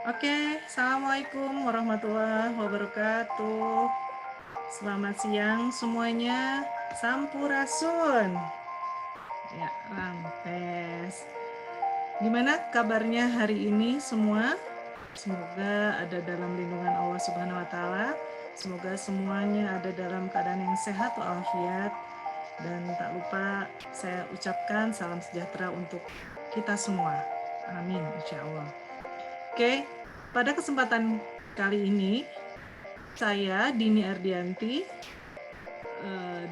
Oke, Assalamualaikum warahmatullahi wabarakatuh. Selamat siang semuanya. Sampurasun. Ya, Rampes. Gimana kabarnya hari ini semua? Semoga ada dalam lindungan Allah Subhanahu wa taala. Semoga semuanya ada dalam keadaan yang sehat walafiat. Dan tak lupa saya ucapkan salam sejahtera untuk kita semua. Amin, insya Allah. Oke, pada kesempatan kali ini saya Dini Ardianti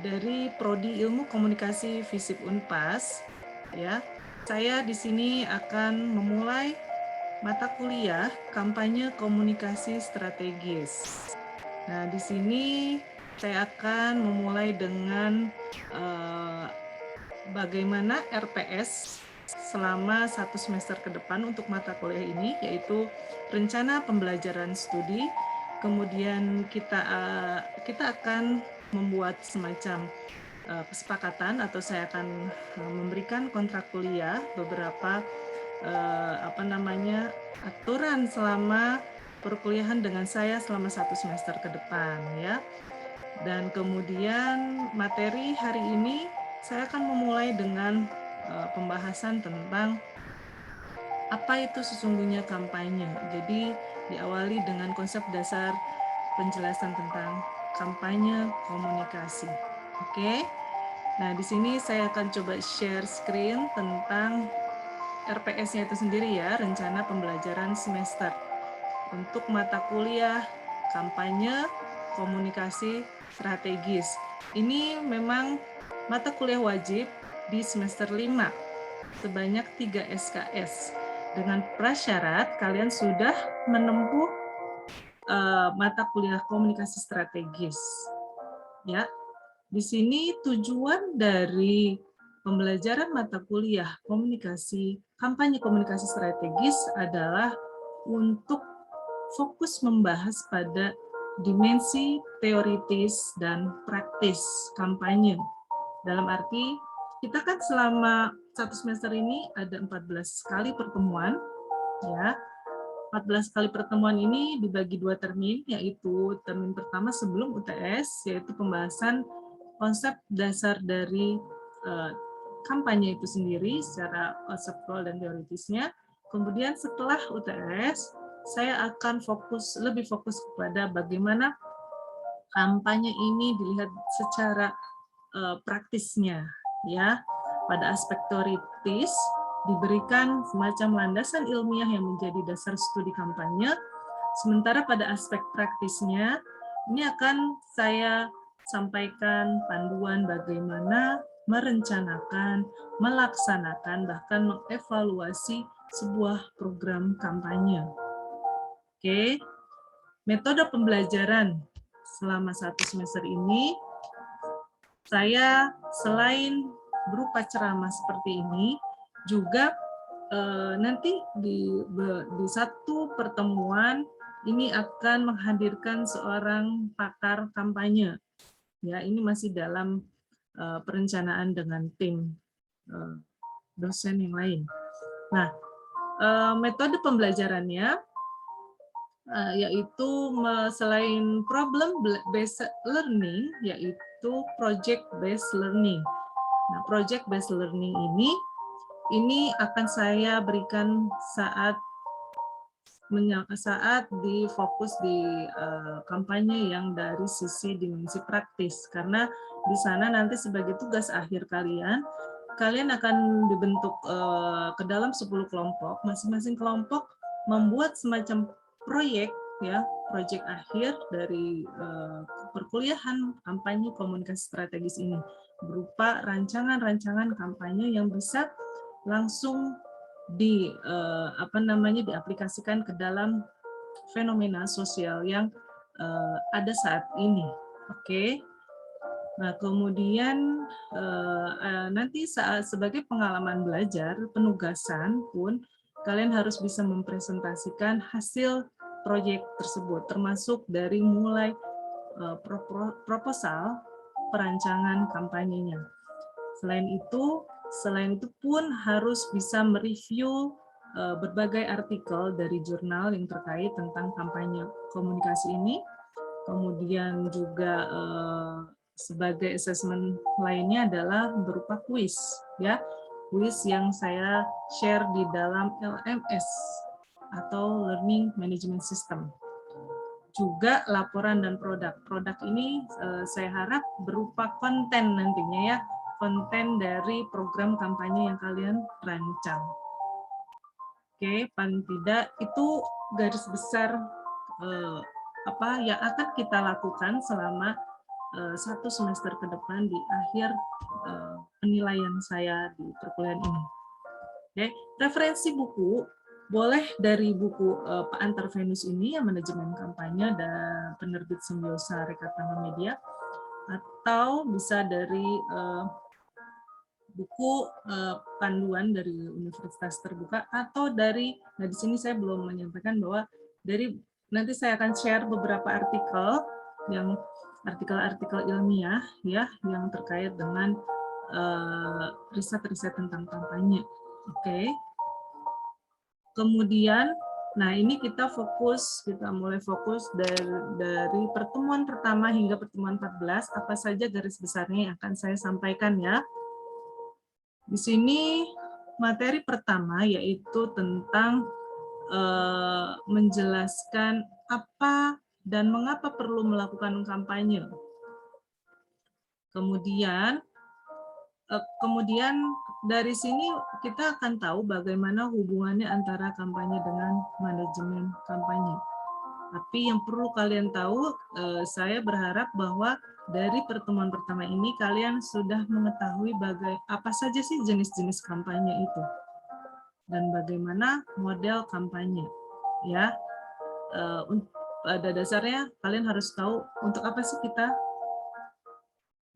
dari Prodi Ilmu Komunikasi FISIP Unpas. Ya, saya di sini akan memulai mata kuliah kampanye komunikasi strategis. Nah, di sini saya akan memulai dengan bagaimana RPS selama 1 semester ke depan untuk mata kuliah ini, yaitu rencana pembelajaran studi. Kemudian kita akan membuat semacam kesepakatan, atau saya akan memberikan kontrak kuliah beberapa aturan selama perkuliahan dengan saya selama 1 semester ke depan, ya. Dan kemudian materi hari ini saya akan memulai dengan pembahasan tentang apa itu sesungguhnya kampanye. Jadi diawali dengan konsep dasar penjelasan tentang kampanye komunikasi. Oke. Nah, di sini saya akan coba share screen tentang RPS-nya itu sendiri, ya, rencana pembelajaran semester untuk mata kuliah kampanye komunikasi strategis. Ini memang mata kuliah wajib di semester 5 sebanyak 3 SKS. Dengan prasyarat kalian sudah menempuh mata kuliah komunikasi strategis. Ya, di sini tujuan dari pembelajaran mata kuliah kampanye komunikasi strategis adalah untuk fokus membahas pada dimensi teoritis dan praktis kampanye. Dalam arti, kita kan selama 1 semester ini ada 14 kali pertemuan, ya. 14 kali pertemuan ini dibagi 2 termin, yaitu termin pertama sebelum UTS, yaitu pembahasan konsep dasar dari kampanye itu sendiri secara konseptual dan teoritisnya. Kemudian setelah UTS, saya akan lebih fokus kepada bagaimana kampanye ini dilihat secara praktisnya, ya. Pada aspek teoritis diberikan semacam landasan ilmiah yang menjadi dasar studi kampanye, sementara pada aspek praktisnya ini akan saya sampaikan panduan bagaimana merencanakan, melaksanakan, bahkan mengevaluasi sebuah program kampanye. Oke, metode pembelajaran selama 1 semester ini, saya selain berupa ceramah seperti ini, juga nanti di satu pertemuan ini akan menghadirkan seorang pakar kampanye. Ya, ini masih dalam perencanaan dengan tim dosen yang lain. Nah, metode pembelajarannya yaitu selain problem based learning, yaitu project based learning. Nah, project based learning ini akan saya berikan saat fokus di kampanye yang dari sisi dimensi praktis, karena di sana nanti sebagai tugas akhir kalian akan dibentuk ke dalam 10 kelompok, masing-masing kelompok membuat semacam proyek, ya, proyek akhir dari perkuliahan kampanye komunikasi strategis ini, berupa rancangan-rancangan kampanye yang bisa langsung diaplikasikan ke dalam fenomena sosial yang ada saat ini. Oke. Nah, kemudian nanti sebagai pengalaman belajar, penugasan pun kalian harus bisa mempresentasikan hasil proyek tersebut, termasuk dari mulai proposal, perancangan kampanyenya. Selain itu pun harus bisa mereview berbagai artikel dari jurnal yang terkait tentang kampanye komunikasi ini. Kemudian juga sebagai assessment lainnya adalah berupa kuis, ya, kuis yang saya share di dalam LMS atau Learning Management System. Juga laporan dan produk. Produk ini saya harap berupa konten nantinya, ya, konten dari program kampanye yang kalian rancang. Oke, paling tidak itu garis besar apa yang akan kita lakukan selama 1 semester ke depan di akhir penilaian saya di perkuliahan ini. Oke, referensi buku boleh dari buku Pak Antar Venus ini yang manajemen kampanye dan penerbit Simbiosa Rekatama Media, atau bisa dari buku panduan dari Universitas Terbuka, atau dari, nah di sini saya belum menyampaikan bahwa dari, nanti saya akan share beberapa artikel yang artikel-artikel ilmiah, ya, yang terkait dengan riset-riset tentang kampanye. Oke. Kemudian, nah ini kita mulai fokus dari pertemuan pertama hingga pertemuan 14, apa saja garis besarnya yang akan saya sampaikan, ya. Di sini materi pertama yaitu tentang menjelaskan apa dan mengapa perlu melakukan kampanye. Kemudian dari sini kita akan tahu bagaimana hubungannya antara kampanye dengan manajemen kampanye. Tapi yang perlu kalian tahu, saya berharap bahwa dari pertemuan pertama ini kalian sudah mengetahui apa saja sih jenis-jenis kampanye itu dan bagaimana model kampanye. Ya, pada dasarnya kalian harus tahu untuk apa sih kita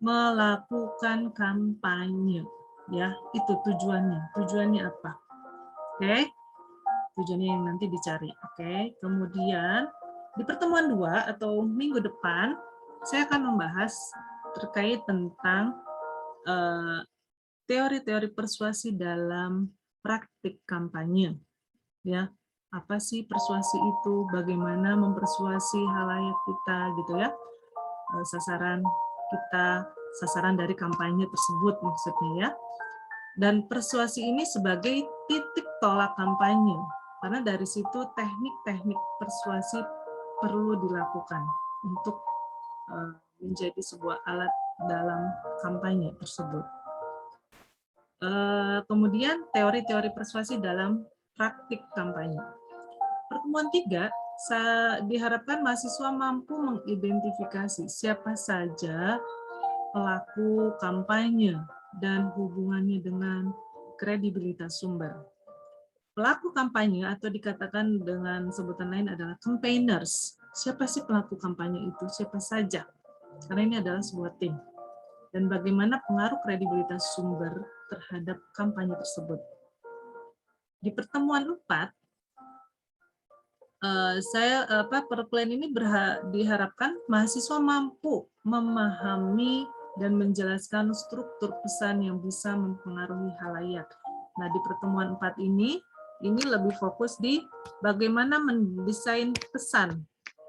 melakukan kampanye, ya, itu tujuannya apa. Oke, tujuannya yang nanti dicari. Oke, kemudian di pertemuan 2 atau minggu depan saya akan membahas terkait tentang teori-teori persuasi dalam praktik kampanye, ya. Apa sih persuasi itu, bagaimana mempersuasi halayak kita, gitu ya, sasaran dari kampanye tersebut maksudnya, ya. Dan persuasi ini sebagai titik tolak kampanye, karena dari situ teknik-teknik persuasi perlu dilakukan untuk menjadi sebuah alat dalam kampanye tersebut. Kemudian teori-teori persuasi dalam praktik kampanye. Pertemuan 3, diharapkan mahasiswa mampu mengidentifikasi siapa saja pelaku kampanye dan hubungannya dengan kredibilitas sumber. Pelaku kampanye atau dikatakan dengan sebutan lain adalah campaigners. Siapa sih pelaku kampanye itu? Siapa saja? Karena ini adalah sebuah tim. Dan bagaimana pengaruh kredibilitas sumber terhadap kampanye tersebut. Di pertemuan 4, perkuliahan ini diharapkan mahasiswa mampu memahami dan menjelaskan struktur pesan yang bisa mempengaruhi halayak. Nah, di pertemuan 4 ini lebih fokus di bagaimana mendesain pesan,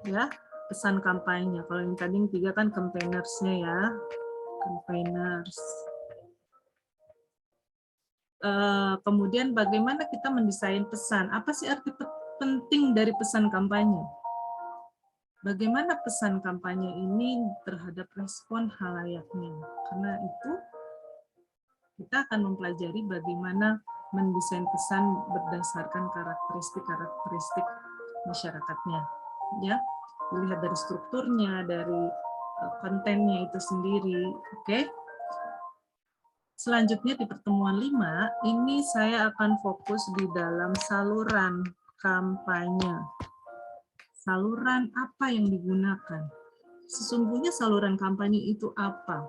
ya, pesan kampanye. Kalau yang tadi 3 kan campaigners-nya, ya, campaigners. Kemudian bagaimana kita mendesain pesan? Apa sih arti penting dari pesan kampanye? Bagaimana pesan kampanye ini terhadap respon halayaknya? Karena itu kita akan mempelajari bagaimana mendesain pesan berdasarkan karakteristik masyarakatnya, ya. Dilihat dari strukturnya, dari kontennya itu sendiri, oke. Selanjutnya di pertemuan 5, ini saya akan fokus di dalam saluran kampanye. Saluran apa yang digunakan? Sesungguhnya saluran kampanye itu apa?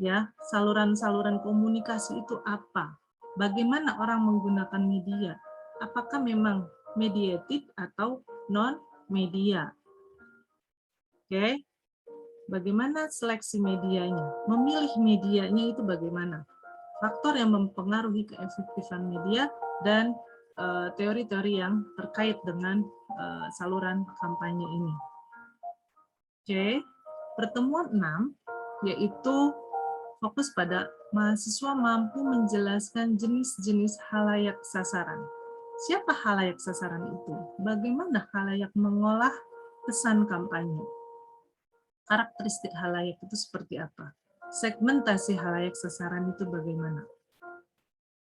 Ya, saluran-saluran komunikasi itu apa? Bagaimana orang menggunakan media? Apakah memang mediated atau non-media? Oke. Bagaimana seleksi medianya? Memilih medianya itu bagaimana? Faktor yang mempengaruhi keefektifan media dan teori-teori yang terkait dengan saluran kampanye ini. Oke, pertemuan 6 yaitu fokus pada mahasiswa mampu menjelaskan jenis-jenis halayak sasaran. Siapa halayak sasaran itu? Bagaimana halayak mengolah pesan kampanye? Karakteristik halayak itu seperti apa? Segmentasi halayak sasaran itu bagaimana?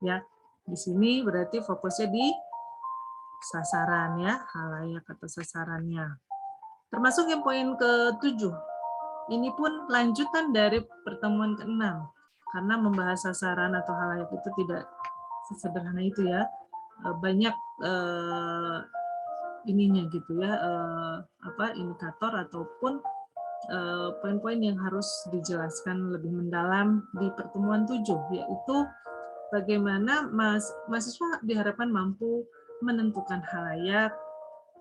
Ya, di sini berarti fokusnya di sasaran ya, halayak atau sasarannya. Termasuk yang poin ke-7. Ini pun lanjutan dari pertemuan ke-6. Karena membahas sasaran atau halayak itu tidak sesederhana itu ya. Banyak ininya gitu ya, indikator ataupun poin-poin yang harus dijelaskan lebih mendalam di pertemuan 7, yaitu bagaimana mahasiswa diharapkan mampu menentukan halayak,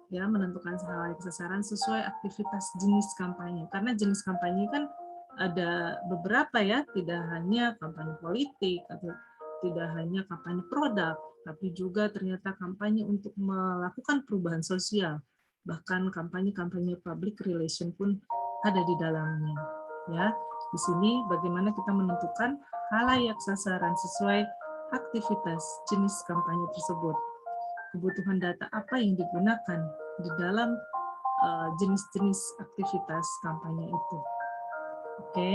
ya, menentukan halayak sasaran sesuai aktivitas jenis kampanye. Karena jenis kampanye kan ada beberapa ya, tidak hanya kampanye politik atau tidak hanya kampanye produk, tapi juga ternyata kampanye untuk melakukan perubahan sosial. Bahkan kampanye-kampanye public relation pun ada di dalamnya. Ya, di sini bagaimana kita menentukan halayak sasaran sesuai aktivitas jenis kampanye tersebut. Kebutuhan data apa yang digunakan di dalam jenis-jenis aktivitas kampanye itu. Oke.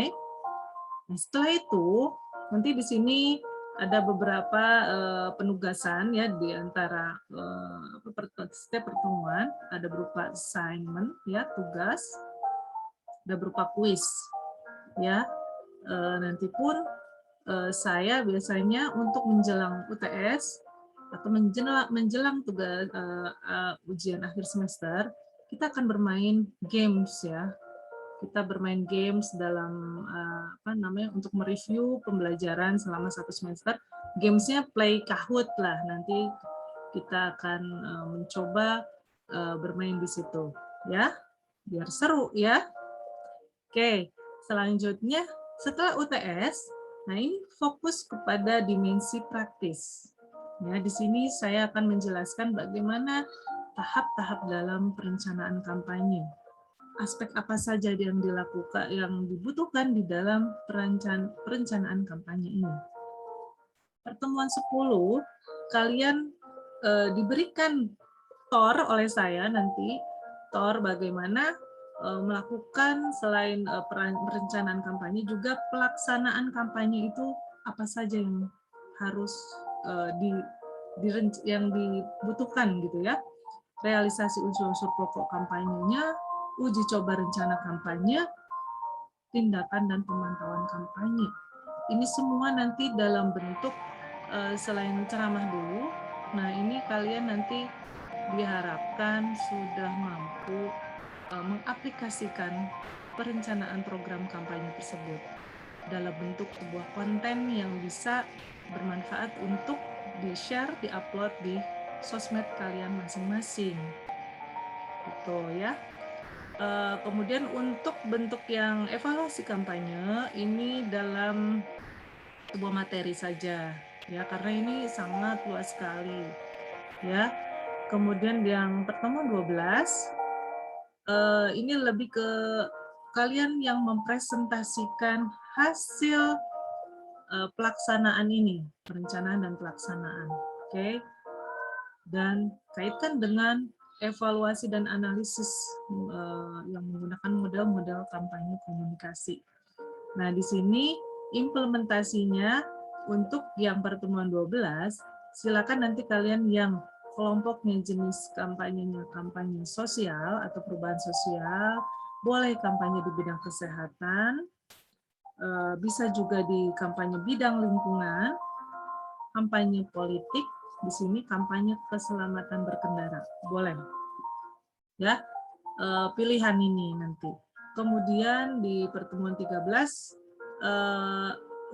Nah, setelah itu nanti di sini ada beberapa penugasan ya di antara setiap pertemuan, ada berupa assignment ya, tugas, ada berupa kuis ya. Nanti pun saya biasanya untuk menjelang UTS atau menjelang tugas ujian akhir semester, kita akan bermain games ya. Kita bermain games dalam untuk mereview pembelajaran selama 1 semester. Gamesnya play Kahoot lah. Nanti kita akan mencoba bermain di situ ya, biar seru ya. Oke, selanjutnya setelah UTS, nah ini fokus kepada dimensi praktis. Ya, di sini saya akan menjelaskan bagaimana tahap-tahap dalam perencanaan kampanye. Aspek apa saja yang dilakukan, yang dibutuhkan di dalam perencanaan kampanye ini. Pertemuan 10, kalian diberikan TOR oleh saya nanti, TOR bagaimana melakukan selain perencanaan kampanye, juga pelaksanaan kampanye itu apa saja yang harus yang dibutuhkan gitu ya. Realisasi unsur-unsur pokok kampanyenya, uji coba rencana kampanye, tindakan dan pemantauan kampanye. Ini semua nanti dalam bentuk selain ceramah dulu, nah ini kalian nanti diharapkan sudah mampu mengaplikasikan perencanaan program kampanye tersebut dalam bentuk sebuah konten yang bisa bermanfaat untuk di-share, di-upload di sosmed kalian masing-masing. Gitu ya. Kemudian untuk bentuk yang evaluasi kampanye ini dalam sebuah materi saja ya, karena ini sangat luas sekali ya. Kemudian yang pertemuan 12 ini lebih ke kalian yang mempresentasikan hasil pelaksanaan ini, perencanaan dan pelaksanaan. Oke. Dan kaitkan dengan evaluasi dan analisis yang menggunakan model-model kampanye komunikasi. Nah, di sini implementasinya untuk yang pertemuan 12, silakan nanti kalian yang kelompoknya jenis kampanyenya kampanye sosial atau perubahan sosial, boleh kampanye di bidang kesehatan, bisa juga di kampanye bidang lingkungan, kampanye politik, di sini kampanye keselamatan berkendara, boleh. Ya, pilihan ini nanti. Kemudian di pertemuan 13,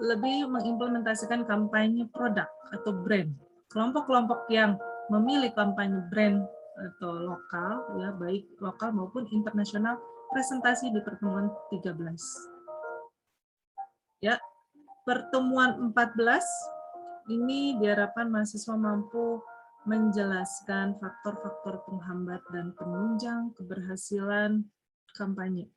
lebih mengimplementasikan kampanye produk atau brand. Kelompok-kelompok yang memilih kampanye brand atau lokal, ya baik lokal maupun internasional, presentasi di pertemuan 13. Ya, pertemuan 14 ini diharapkan mahasiswa mampu menjelaskan faktor-faktor penghambat dan penunjang keberhasilan kampanye.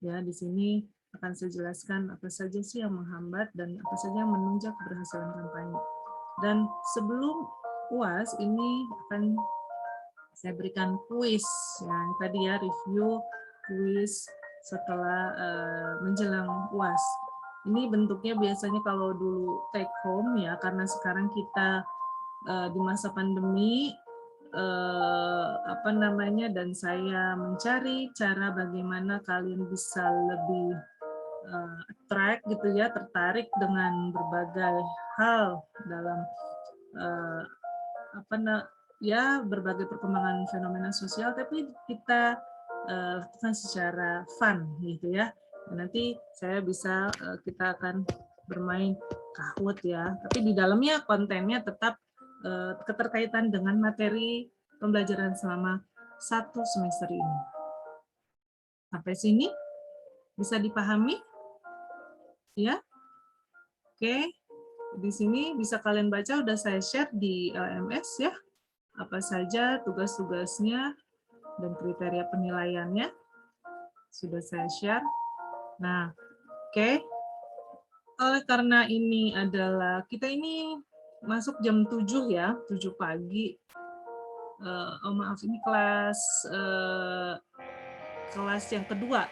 Ya, di sini akan saya jelaskan apa saja sih yang menghambat dan apa saja yang menunjang keberhasilan kampanye. Dan sebelum UAS ini akan saya berikan kuis yang tadi ya, review kuis setelah menjelang UAS. Ini bentuknya biasanya kalau dulu take home ya, karena sekarang kita di masa pandemi dan saya mencari cara bagaimana kalian bisa lebih attract gitu ya, tertarik dengan berbagai hal dalam berbagai perkembangan fenomena sosial, tapi kita lakukan secara fun gitu ya. Dan nanti kita akan bermain Kahoot ya, tapi di dalamnya kontennya tetap keterkaitan dengan materi pembelajaran selama 1 semester ini. Sampai sini bisa dipahami? Ya? Oke. Di sini bisa kalian baca, udah saya share di LMS ya. Apa saja tugas-tugasnya dan kriteria penilaiannya sudah saya share. Nah, oke. Oleh karena ini adalah kita ini masuk jam 7 ya, 7 pagi. Maaf, ini kelas yang kedua.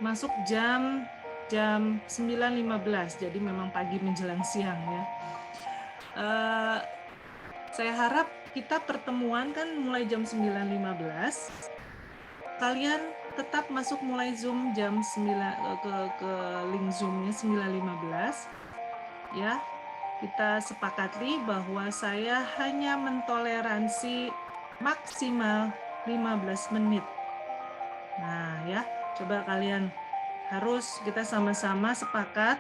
Masuk jam 9.15, jadi memang pagi menjelang siang ya. Saya harap kita pertemuan kan mulai jam 9.15. Kalian tetap masuk mulai Zoom jam 9 ke link Zoom-nya 9.15 ya. Kita sepakati bahwa saya hanya mentoleransi maksimal 15 menit. Nah, ya, coba kalian kita sama-sama sepakat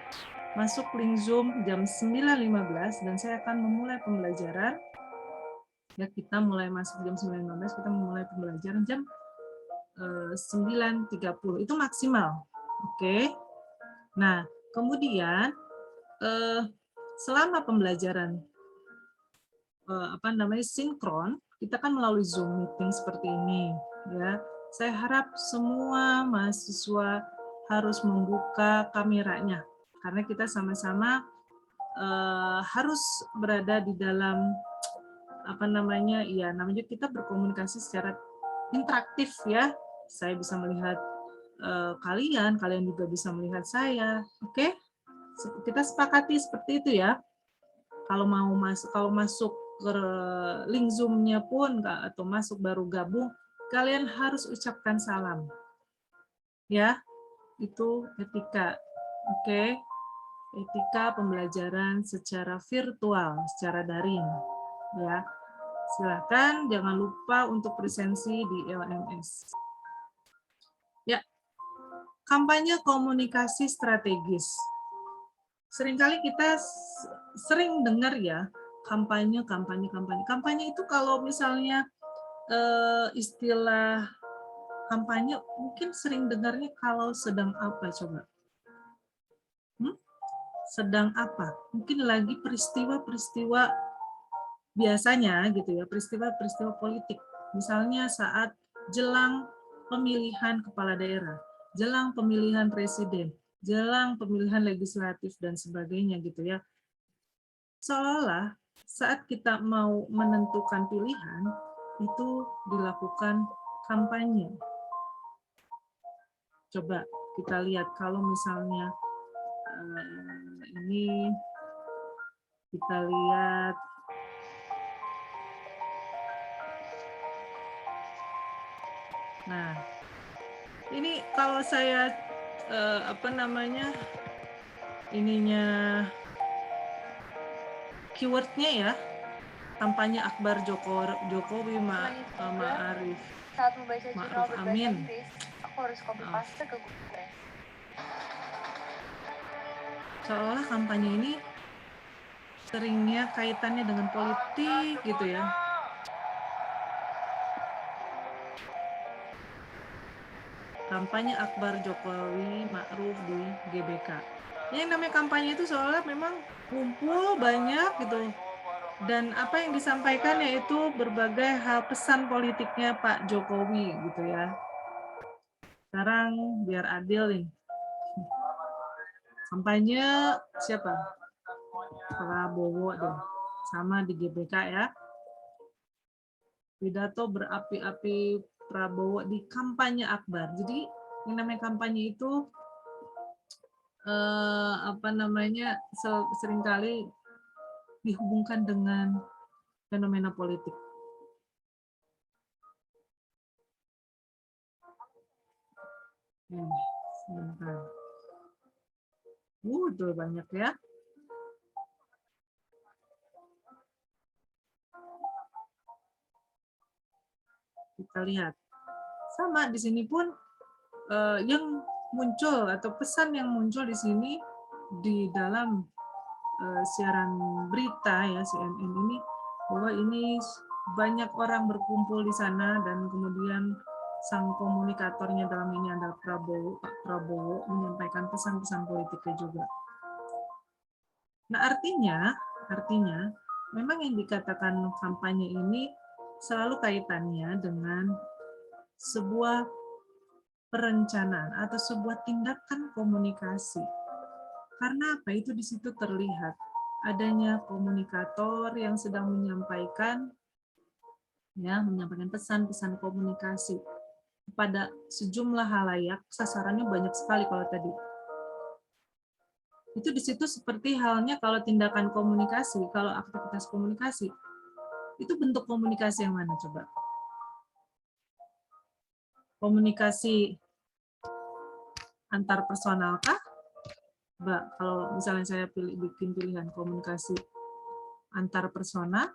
masuk link Zoom jam 9.15 dan saya akan memulai pembelajaran. Ya, kita mulai masuk jam 9.15, kita memulai pembelajaran jam 9.30. Itu maksimal. Oke. Nah, kemudian selama pembelajaran sinkron, kita kan melalui Zoom meeting seperti ini ya. Saya harap semua mahasiswa harus membuka kameranya karena kita sama-sama harus berada di dalam namanya kita berkomunikasi secara interaktif ya. Saya bisa melihat kalian juga bisa melihat saya. Oke? Kita sepakati seperti itu ya. Kalau masuk ke link Zoom-nya pun atau masuk baru gabung, kalian harus ucapkan salam. Ya. Itu etika. Oke. Etika pembelajaran secara virtual, secara daring. Ya. Silakan jangan lupa untuk presensi di LMS. Ya. Kampanye komunikasi strategis. Seringkali kita sering dengar ya, kampanye. Kampanye itu kalau misalnya istilah kampanye mungkin sering dengarnya kalau sedang apa coba? Sedang apa? Mungkin lagi peristiwa-peristiwa biasanya gitu ya, peristiwa-peristiwa politik. Misalnya saat jelang pemilihan kepala daerah, jelang pemilihan presiden, jelang pemilihan legislatif dan sebagainya gitu ya. Seolah-olah saat kita mau menentukan pilihan itu dilakukan kampanye. Coba kita lihat kalau misalnya ini kita lihat ini kalau saya keywordnya ya, kampanye Akbar Jokowi Ma'arif. Saat membaca jurnal berbahasa Amin. Inggris, aku harus copy paste ke Google Drive. Seolah kampanye ini seringnya kaitannya dengan politik gitu ya. Kampanye Akbar Jokowi Ma'ruf di GBK. Yang namanya kampanye itu seolah memang kumpul banyak gitu Dan apa yang disampaikan yaitu berbagai hal pesan politiknya Pak Jokowi gitu ya. Sekarang biar adil nih. Kampanye siapa? Prabowo deh. Sama di GBK ya. Pidato berapi-api Prabowo di kampanye akbar. Jadi yang namanya kampanye itu seringkali dihubungkan dengan fenomena politik. Sebentar. Udah banyak ya. Kita lihat. Sama di sini pun yang muncul atau pesan yang muncul di sini di dalam siaran berita ya CNN ini, bahwa ini banyak orang berkumpul di sana dan kemudian sang komunikatornya dalam ini adalah Pak Prabowo menyampaikan pesan-pesan politiknya juga. Nah, artinya memang yang dikatakan kampanye ini selalu kaitannya dengan sebuah perencanaan atau sebuah tindakan komunikasi. Karena apa? Itu di situ terlihat adanya komunikator yang sedang menyampaikan pesan-pesan komunikasi kepada sejumlah halayak. Sasarannya banyak sekali kalau tadi. Itu di situ seperti halnya kalau tindakan komunikasi, kalau aktivitas komunikasi, itu bentuk komunikasi yang mana coba? Komunikasi antar personal kah? Mbak, kalau misalnya saya bikin pilihan komunikasi antar persona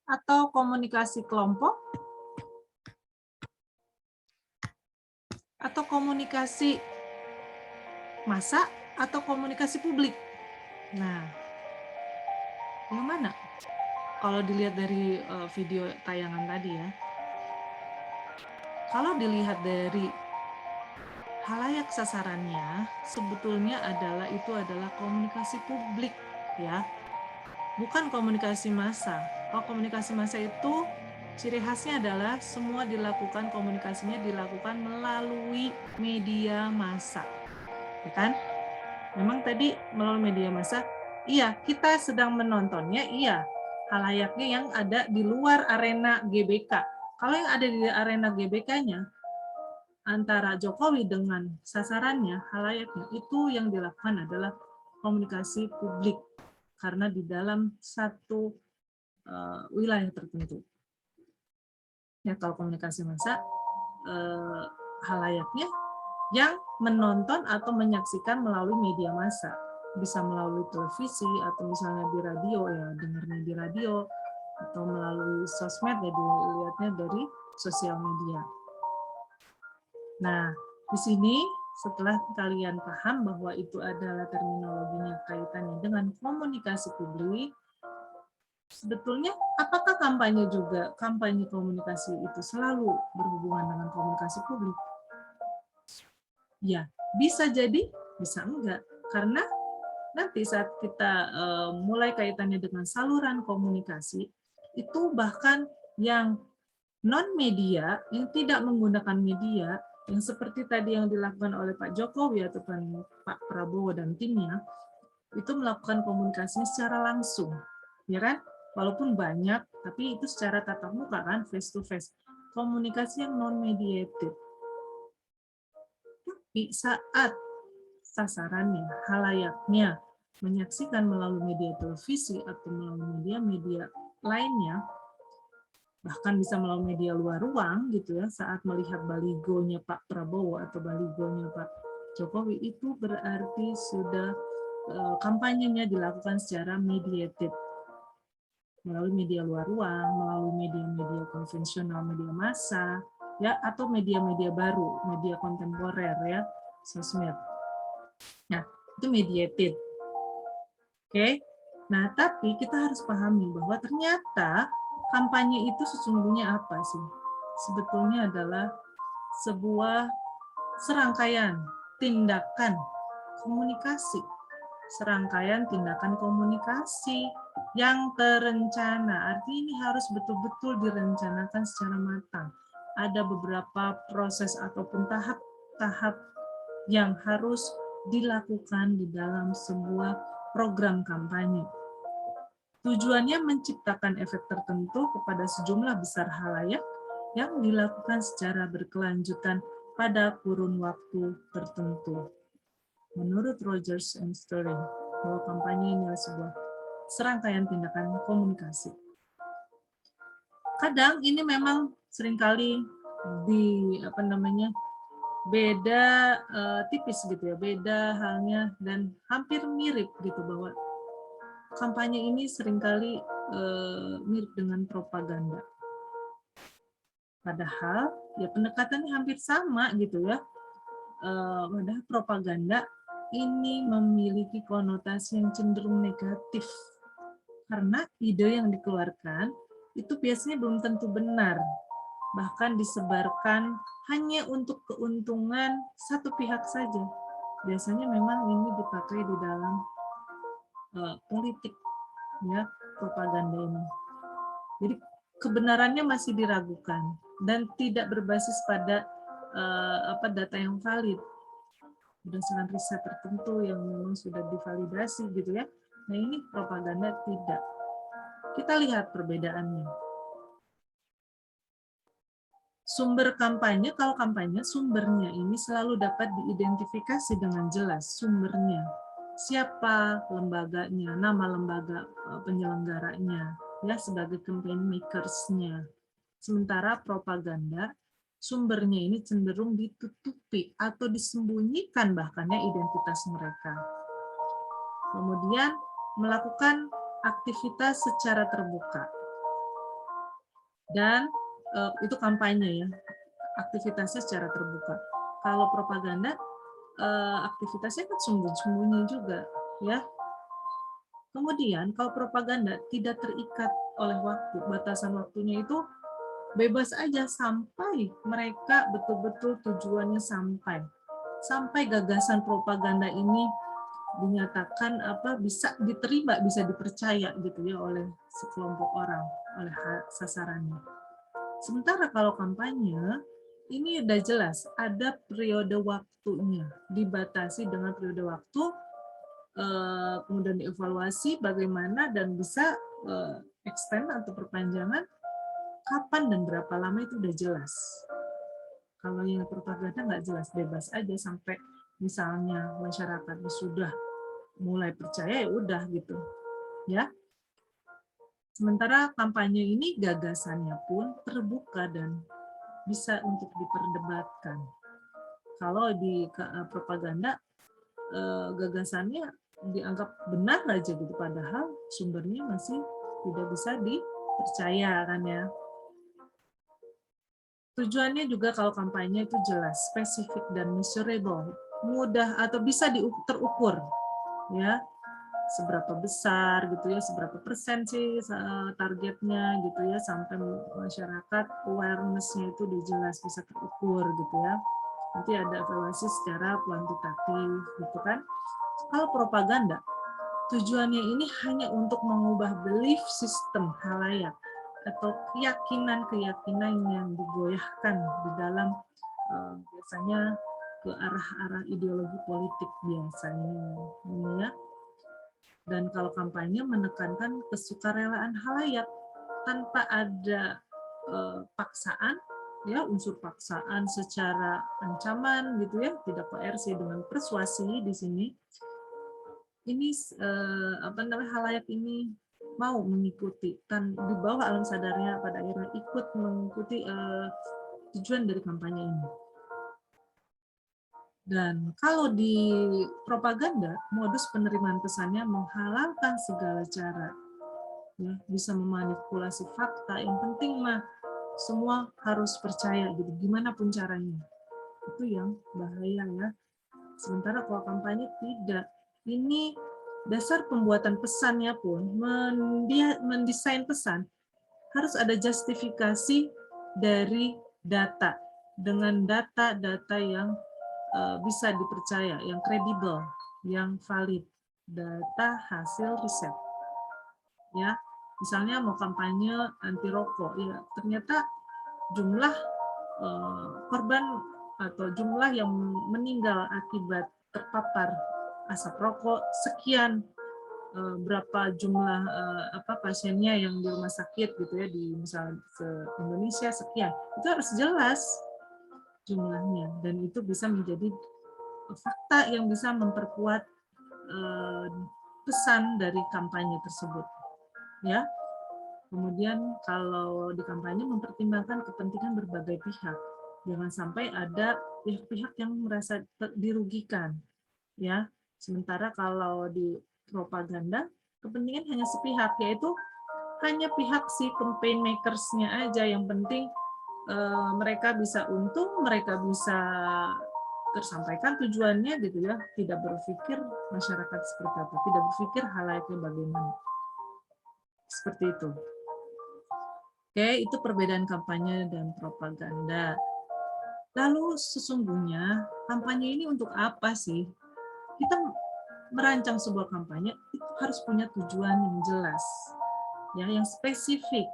atau komunikasi kelompok atau komunikasi massa atau komunikasi publik. Nah, yang mana? Kalau dilihat dari video tayangan tadi ya, kalau dilihat dari halayak sasarannya, sebetulnya itu adalah komunikasi publik ya, bukan komunikasi massa. Kalau komunikasi massa itu ciri khasnya adalah semua komunikasinya dilakukan melalui media massa, ya kan? Memang tadi melalui media massa, iya kita sedang menontonnya, iya halayaknya yang ada di luar arena GBK. Kalau yang ada di arena GBK-nya, antara Jokowi dengan sasarannya, halayaknya, itu yang dilakukan adalah komunikasi publik karena di dalam satu wilayah tertentu. Ya, kalau komunikasi massa, halayaknya yang menonton atau menyaksikan melalui media massa, bisa melalui televisi atau misalnya di radio ya dengarnya di radio, atau melalui sosmed ya dilihatnya dari sosial media. Nah, di sini setelah kalian paham bahwa itu adalah terminologinya kaitannya dengan komunikasi publik, sebetulnya apakah kampanye komunikasi itu selalu berhubungan dengan komunikasi publik? Ya, bisa jadi, bisa enggak. Karena nanti saat kita mulai kaitannya dengan saluran komunikasi, itu bahkan yang non-media, yang tidak menggunakan media, yang seperti tadi yang dilakukan oleh Pak Jokowi ataupun Pak Prabowo dan timnya, itu melakukan komunikasinya secara langsung. Ya kan? Walaupun banyak, tapi itu secara tatap muka kan, face to face. Komunikasi yang non-mediated. Tapi saat sasarannya, halayaknya, menyaksikan melalui media televisi atau melalui media-media lainnya, bahkan bisa melalui media luar ruang gitu ya, saat melihat baligonya Pak Prabowo atau baligonya Pak Jokowi, itu berarti sudah kampanyenya dilakukan secara mediated melalui media luar ruang, melalui media-media konvensional, media massa, ya, atau media-media baru, media kontemporer ya, sosmed. Nah, itu mediated. Oke. Nah, tapi kita harus pahami bahwa ternyata kampanye itu sesungguhnya apa sih? Sebetulnya adalah sebuah serangkaian tindakan komunikasi serangkaian tindakan komunikasi yang terencana. Artinya ini harus betul-betul direncanakan secara matang. Ada beberapa proses ataupun tahap-tahap yang harus dilakukan di dalam sebuah program kampanye. Tujuannya menciptakan efek tertentu kepada sejumlah besar halayak yang dilakukan secara berkelanjutan pada kurun waktu tertentu. Menurut Rogers and Sterling, bahwa kampanye ini adalah sebuah serangkaian tindakan komunikasi. Kadang ini memang seringkali beda tipis gitu ya, beda halnya dan hampir mirip gitu, bahwa kampanye ini seringkali mirip dengan propaganda. Padahal ya pendekatannya hampir sama gitu ya. Padahal propaganda ini memiliki konotasi yang cenderung negatif karena ide yang dikeluarkan itu biasanya belum tentu benar, bahkan disebarkan hanya untuk keuntungan satu pihak saja. Biasanya memang ini dipakai di dalam politik, ya, propaganda ini. Jadi kebenarannya masih diragukan dan tidak berbasis pada data yang valid berdasarkan riset tertentu yang memang sudah divalidasi gitu ya. Nah ini propaganda tidak. Kita lihat perbedaannya. Sumber kampanye, kalau kampanye sumbernya ini selalu dapat diidentifikasi dengan jelas sumbernya. Siapa lembaganya, nama lembaga penyelenggaranya, ya sebagai campaign makers-nya. Sementara propaganda, sumbernya ini cenderung ditutupi atau disembunyikan bahkannya identitas mereka. Kemudian melakukan aktivitas secara terbuka. Dan itu kampanye ya, aktivitasnya secara terbuka. Kalau propaganda, aktivitasnya kan sembunyi-sembunyi juga, ya. Kemudian kalau propaganda tidak terikat oleh waktu, batasan waktunya itu bebas aja sampai mereka betul-betul tujuannya sampai gagasan propaganda ini dinyatakan bisa diterima, bisa dipercaya gitu ya oleh sekelompok orang, oleh sasarannya. Sementara kalau kampanye ini udah jelas ada periode waktunya, dibatasi dengan periode waktu, kemudian dievaluasi bagaimana dan bisa extend atau perpanjangan kapan dan berapa lama itu udah jelas. Kalau yang propaganda nggak jelas, bebas aja sampai misalnya masyarakatnya sudah mulai percaya ya udah gitu, ya. Sementara kampanye ini gagasannya pun terbuka dan bisa untuk diperdebatkan. Kalau di propaganda gagasannya dianggap benar aja gitu, padahal sumbernya masih tidak bisa dipercaya kan ya. Tujuannya juga kalau kampanye itu jelas, spesifik dan measurable, mudah atau bisa terukur, ya. Seberapa besar gitu ya, seberapa persen sih targetnya gitu ya, sampai masyarakat awareness-nya itu jelas bisa terukur gitu ya. Nanti ada evaluasi secara kuantitatif gitu kan. Kalau propaganda, tujuannya ini hanya untuk mengubah belief system halayak atau keyakinan-keyakinan yang digoyahkan di dalam biasanya ke arah-arah ideologi politik biasanya ini ya. Dan kalau kampanye menekankan kesukarelaan halayak tanpa ada paksaan, ya unsur paksaan secara ancaman gitu ya, tidak koersi dengan persuasi di sini. Ini halayak ini mau mengikuti dan di bawah alam sadarnya pada akhirnya ikut mengikuti tujuan dari kampanye ini. Dan kalau di propaganda, modus penerimaan pesannya menghalalkan segala cara, ya, bisa memanipulasi fakta. Yang penting mah semua harus percaya, gitu, gimana pun caranya. Itu yang bahaya ya. Sementara kalau kampanye tidak. Ini dasar pembuatan pesannya pun, mendesain pesan harus ada justifikasi dari data, dengan data-data yang bisa dipercaya, yang kredibel, yang valid. data hasil riset. Ya, misalnya mau kampanye anti rokok, ya ternyata jumlah korban atau jumlah yang meninggal akibat terpapar asap rokok sekian, berapa jumlah pasiennya yang di rumah sakit gitu ya, di misalnya Indonesia sekian, itu harus jelas jumlahnya, dan itu bisa menjadi fakta yang bisa memperkuat pesan dari kampanye tersebut, ya. Kemudian kalau di kampanye mempertimbangkan kepentingan berbagai pihak, jangan sampai ada pihak-pihak yang merasa dirugikan, ya. Sementara kalau di propaganda kepentingan hanya sepihak, yaitu hanya pihak si campaign makers-nya aja, yang penting mereka bisa untung, mereka bisa tersampaikan tujuannya gitu ya, tidak berpikir masyarakat seperti apa, tidak berpikir halayaknya bagaimana. Seperti itu. Oke, itu perbedaan kampanye dan propaganda. Lalu sesungguhnya kampanye ini untuk apa sih? Kita merancang sebuah kampanye itu harus punya tujuan yang jelas, ya, yang spesifik.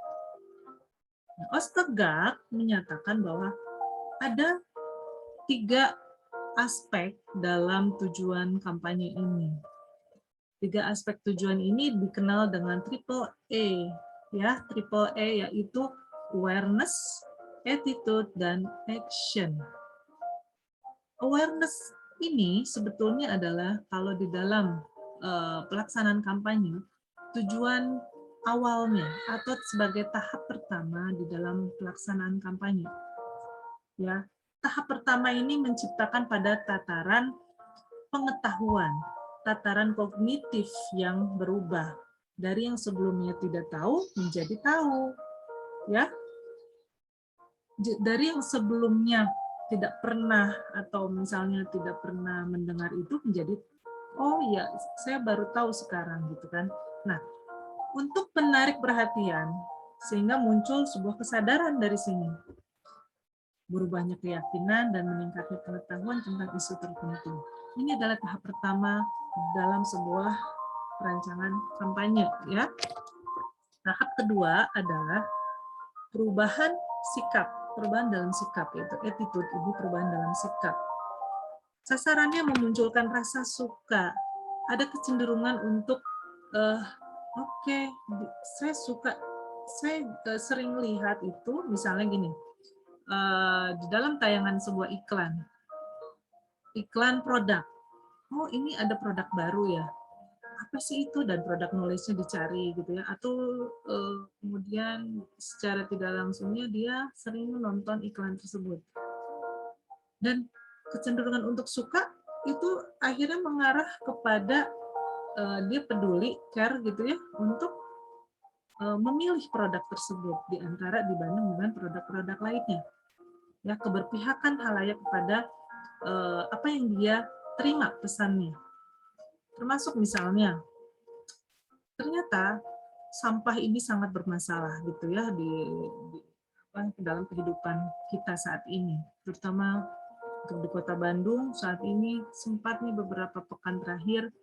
Nah, Ostergaard menyatakan bahwa ada 3 aspek dalam tujuan kampanye ini. 3 aspek tujuan ini dikenal dengan triple E, ya, triple E yaitu awareness, attitude, dan action. Awareness ini sebetulnya adalah kalau di dalam pelaksanaan kampanye, tujuan awalnya atau sebagai tahap pertama di dalam pelaksanaan kampanye. Ya, tahap pertama ini menciptakan pada tataran pengetahuan, tataran kognitif yang berubah dari yang sebelumnya tidak tahu menjadi tahu, ya. Dari yang sebelumnya tidak pernah atau misalnya tidak pernah mendengar itu menjadi oh ya, saya baru tahu sekarang gitu kan. Nah, untuk menarik perhatian sehingga muncul sebuah kesadaran dari sini. Berubahnya keyakinan dan meningkatnya pengetahuan tentang isu tertentu. Ini adalah tahap pertama dalam sebuah perancangan kampanye, ya. Tahap kedua adalah perubahan sikap, perubahan dalam sikap, yaitu attitude, ini perubahan dalam sikap. Sasarannya memunculkan rasa suka, ada kecenderungan untuk oke, saya suka, saya sering lihat itu, misalnya gini, di dalam tayangan sebuah iklan produk. Oh, ini ada produk baru ya. Apa sih itu? Dan produk knowledge-nya dicari gitu ya. Atau kemudian secara tidak langsungnya dia sering menonton iklan tersebut. Dan kecenderungan untuk suka itu akhirnya mengarah kepada dia peduli, care gitu ya, untuk memilih produk tersebut di antara dibanding dengan produk-produk lainnya. Ya, keberpihakan halayak kepada apa yang dia terima pesannya. Termasuk misalnya, ternyata sampah ini sangat bermasalah gitu ya di dalam kehidupan kita saat ini, terutama untuk di Kota Bandung saat ini sempat nih beberapa pekan terakhir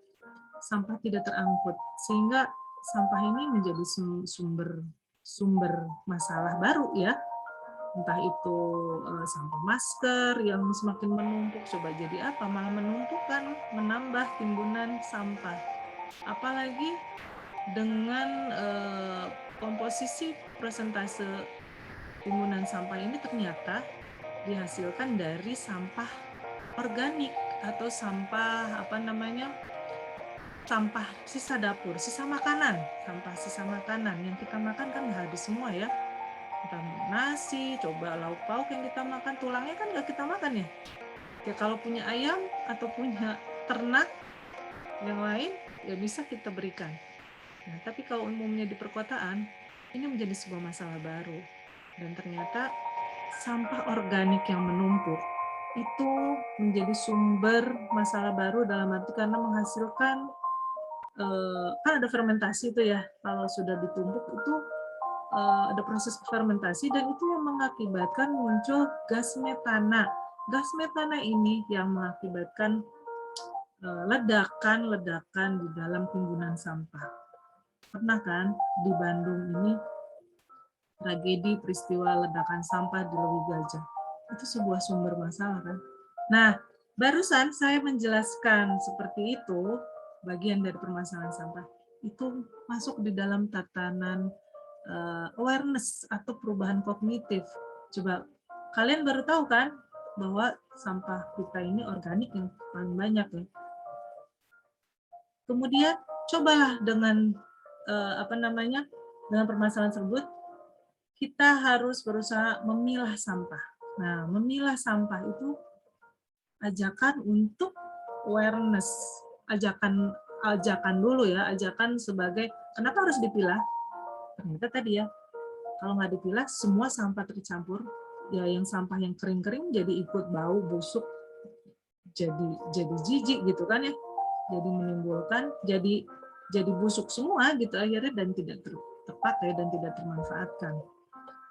sampah tidak terangkut, sehingga sampah ini menjadi sumber masalah baru ya. Entah itu sampah masker yang semakin menumpuk, coba jadi apa? Malah menumpukan, menambah timbunan sampah. Apalagi dengan komposisi persentase timbunan sampah ini ternyata dihasilkan dari sampah organik atau sampah sampah sisa dapur, sisa makanan, sampah sisa makanan yang kita makan kan nggak habis semua ya. Kita nasi, coba lauk pauk yang kita makan, tulangnya kan nggak kita makan ya. Ya kalau punya ayam atau punya ternak yang lain, ya bisa kita berikan. Nah, tapi kalau umumnya di perkotaan, ini menjadi sebuah masalah baru. Dan ternyata sampah organik yang menumpuk itu menjadi sumber masalah baru dalam arti karena menghasilkan, kan ada fermentasi itu ya, kalau sudah ditumpuk itu ada proses fermentasi dan itu yang mengakibatkan muncul gas metana. Gas metana ini yang mengakibatkan ledakan-ledakan di dalam timbunan sampah. Pernah kan di Bandung ini tragedi peristiwa ledakan sampah di Lewi Gajah. Itu sebuah sumber masalah kan. Nah, barusan saya menjelaskan seperti itu, bagian dari permasalahan sampah, itu masuk di dalam tatanan awareness atau perubahan kognitif. Coba, kalian baru tahu kan bahwa sampah kita ini organik yang paling banyak ya. Kemudian cobalah dengan dengan permasalahan tersebut, kita harus berusaha memilah sampah. Nah, memilah sampah itu ajakan untuk awareness, ajakan dulu ya, ajakan sebagai kenapa harus dipilah? Ternyata tadi ya, kalau nggak dipilah semua sampah tercampur, ya yang sampah yang kering-kering jadi ikut bau busuk, jadi jijik gitu kan ya, jadi menimbulkan jadi busuk semua gitu akhirnya dan tidak terpakai dan tidak termanfaatkan.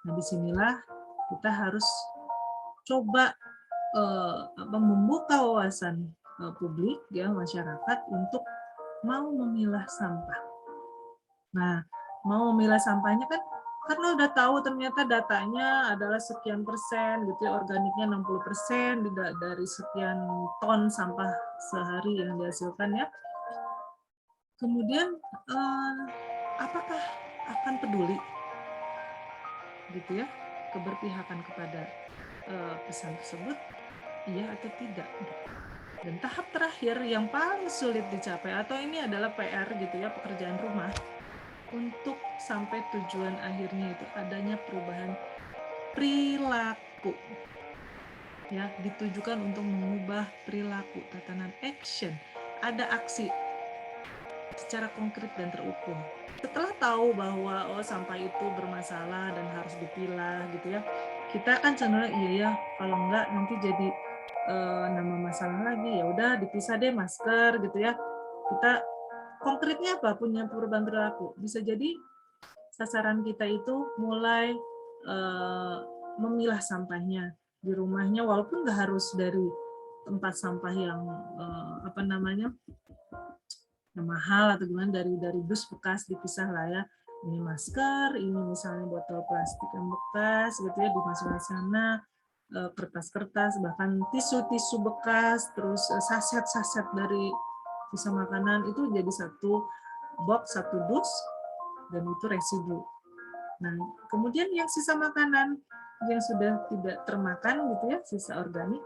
Nah disinilah kita harus coba membuka wawasan publik ya masyarakat untuk mau memilah sampah. Nah, mau memilah sampahnya kan karena udah tahu ternyata datanya adalah sekian persen gitu ya, organiknya 60% dari sekian ton sampah sehari yang dihasilkan ya. Kemudian apakah akan peduli gitu ya keberpihakan kepada pesan tersebut, iya atau tidak? Dan tahap terakhir yang paling sulit dicapai atau ini adalah PR gitu ya, pekerjaan rumah untuk sampai tujuan akhirnya itu adanya perubahan perilaku. Ya, ditujukan untuk mengubah perilaku, tatanan action, ada aksi secara konkret dan terukur. Setelah tahu bahwa sampah itu bermasalah dan harus dipilah gitu ya, kita kan cenderung iya ya, kalau enggak nanti jadi nama masalah lagi, ya udah dipisah deh masker gitu ya. Kita konkretnya apa? Punya perubahan perilaku. Bisa jadi sasaran kita itu mulai memilah sampahnya di rumahnya, walaupun nggak harus dari tempat sampah yang mahal atau gimana, dari dus bekas dipisah lah ya. Ini masker, ini misalnya botol plastik yang bekas gitu ya dimasukkan sana, kertas-kertas, bahkan tisu-tisu bekas, terus saset-saset dari sisa makanan itu jadi satu box, satu dus, dan itu residu. Nah, kemudian yang sisa makanan yang sudah tidak termakan gitu ya, sisa organik,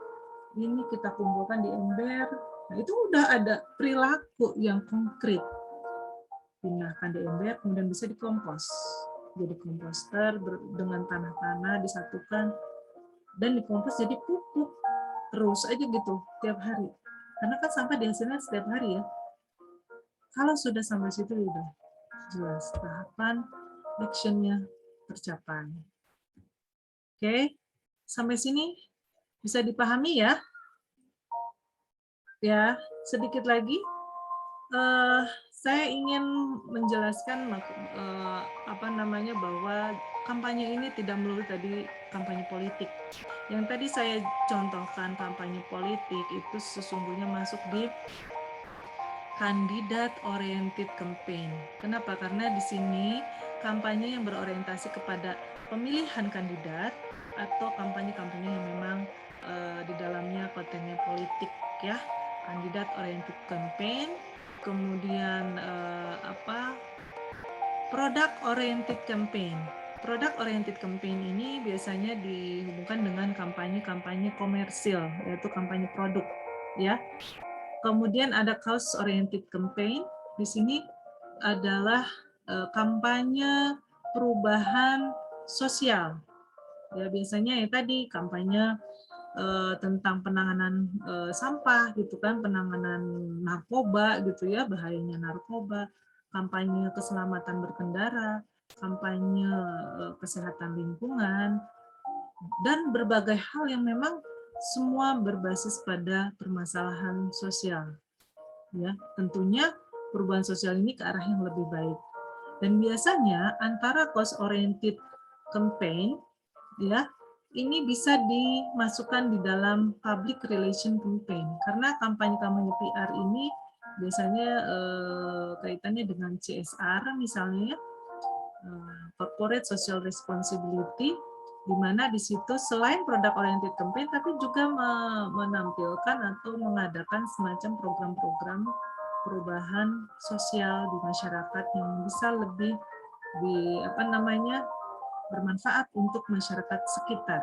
ini kita kumpulkan di ember. Nah, itu udah ada perilaku yang konkret. Pindahkan di ember, kemudian bisa dikompos. Jadi komposter dengan tanah-tanah disatukan, dan dikompos jadi pupuk. Terus aja gitu, tiap hari. Karena kan sampah dihasilkan setiap hari ya. Kalau sudah sampai situ, udah jelas tahapan action-nya tercapai. Oke, sampai sini bisa dipahami ya? Ya, sedikit lagi. Saya ingin menjelaskan bahwa kampanye ini tidak melulu tadi kampanye politik. Yang tadi saya contohkan kampanye politik itu sesungguhnya masuk di kandidat oriented campaign. Kenapa? Karena di sini kampanye yang berorientasi kepada pemilihan kandidat atau kampanye-kampanye yang memang di dalamnya kontennya politik ya. Kandidat oriented campaign, kemudian product oriented campaign. Product oriented campaign ini biasanya dihubungkan dengan kampanye-kampanye komersil, yaitu kampanye produk ya. Kemudian ada cause oriented campaign. Di sini adalah kampanye perubahan sosial. Ya biasanya ya tadi kampanye tentang penanganan sampah gitu kan, penanganan narkoba gitu ya, bahayanya narkoba, kampanye keselamatan berkendara, kampanye kesehatan lingkungan, dan berbagai hal yang memang semua berbasis pada permasalahan sosial. Ya, tentunya perubahan sosial ini ke arah yang lebih baik. Dan biasanya antara cause oriented campaign ya ini bisa dimasukkan di dalam public relation campaign, karena kampanye-kampanye PR ini biasanya kaitannya dengan CSR misalnya ya, corporate social responsibility, di mana di situ selain product oriented campaign tapi juga menampilkan atau mengadakan semacam program-program perubahan sosial di masyarakat yang bisa lebih bermanfaat untuk masyarakat sekitar.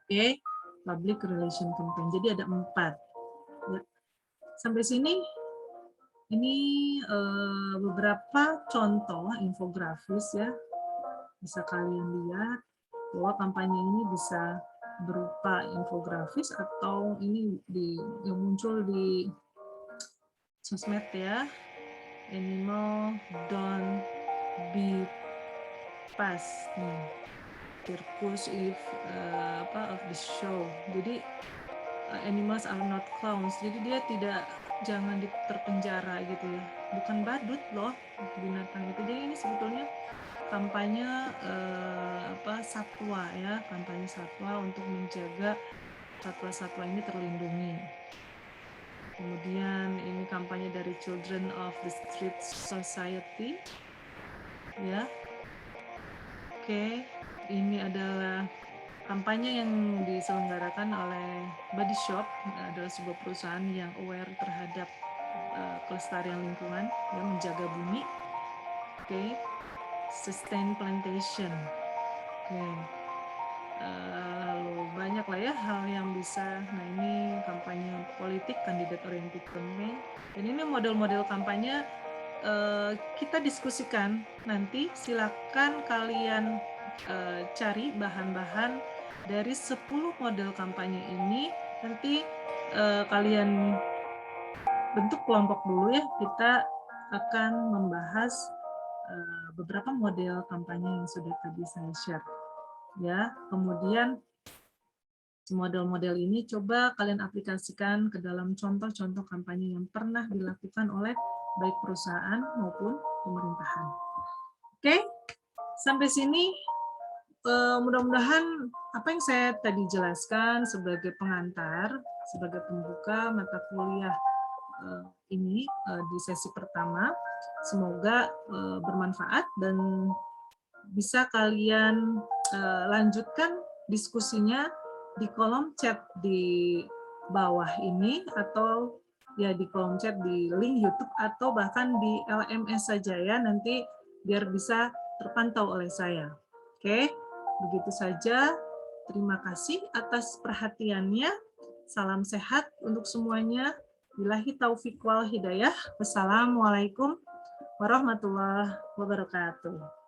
Oke, public relation campaign. Jadi ada 4. Ya. Sampai sini ini beberapa contoh infografis ya. Bisa kalian lihat bahwa kampanye ini bisa berupa infografis atau ini yang muncul di sosmed ya. Animal don't be past nih. Circus if of the show. Jadi animals are not clowns. Jadi dia jangan terpenjara gitu ya. Bukan badut loh binatang itu. Jadi ini sebetulnya kampanye satwa ya, kampanye satwa untuk menjaga satwa-satwa ini terlindungi. Kemudian ini kampanye dari Children of the Street Society ya. Oke, ini adalah kampanye yang diselenggarakan oleh Body Shop, adalah sebuah perusahaan yang aware terhadap kelestarian lingkungan, yang menjaga bumi. Oke, sustain plantation. Oke, lalu banyak lah ya hal yang bisa. Nah ini kampanye politik, candidate oriented campaign. Dan ini model-model kampanye kita diskusikan nanti. Silakan kalian cari bahan-bahan dari 10 model kampanye ini, nanti kalian bentuk kelompok dulu ya. Kita akan membahas beberapa model kampanye yang sudah tadi saya share ya. Kemudian model-model ini coba kalian aplikasikan ke dalam contoh-contoh kampanye yang pernah dilakukan oleh baik perusahaan maupun pemerintahan. Oke, sampai sini mudah-mudahan apa yang saya tadi jelaskan sebagai pengantar, sebagai pembuka mata kuliah ini di sesi pertama, semoga bermanfaat dan bisa kalian lanjutkan diskusinya di kolom chat di bawah ini, atau ya di kolom chat di link YouTube, atau bahkan di LMS saja ya, nanti biar bisa terpantau oleh saya. Oke, begitu saja. Terima kasih atas perhatiannya. Salam sehat untuk semuanya. Billahi taufiq wal hidayah. Wassalamualaikum warahmatullahi wabarakatuh.